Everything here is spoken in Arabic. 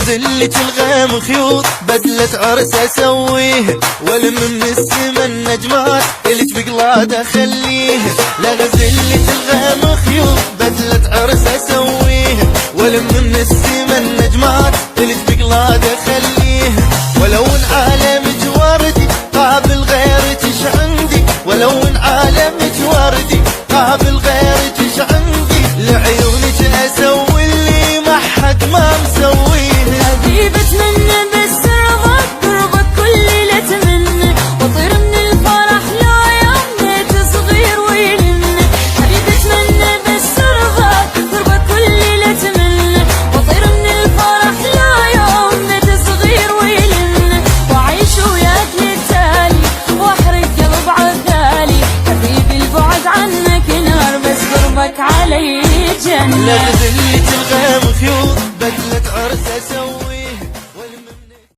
غزلة الغام خيوط بدلة عرس اسويه، والم من السما النجمات اللي بقلادة خليه. لا غزلة الغام خيوط بدلة عرس اسويه، والم من السما النجمات اللي بقلادة خليه. ولو ان عالمك وردي قابل غيرك ايش عندي، ولو ان عالمك وردي قابل غيرك ايش عندي. لعيونك اسوي اللي ما حد ما مسويه. حبيبة منه بس رضاك قربك كل ليلة تمنى، وطير من الفرح لا يوم صغير ويلمني. حبيبة منه بس رضاك قربك كل ليلة تمنى، وطير من الفرح لا يوم صغير ويلمني. وعيش وياك للتالي واحرق قلب عذالي، حبيبي البعد عنك نار بس قربك علي جنة. لا غزلة الغام خيوط بدلة عرس اسويه.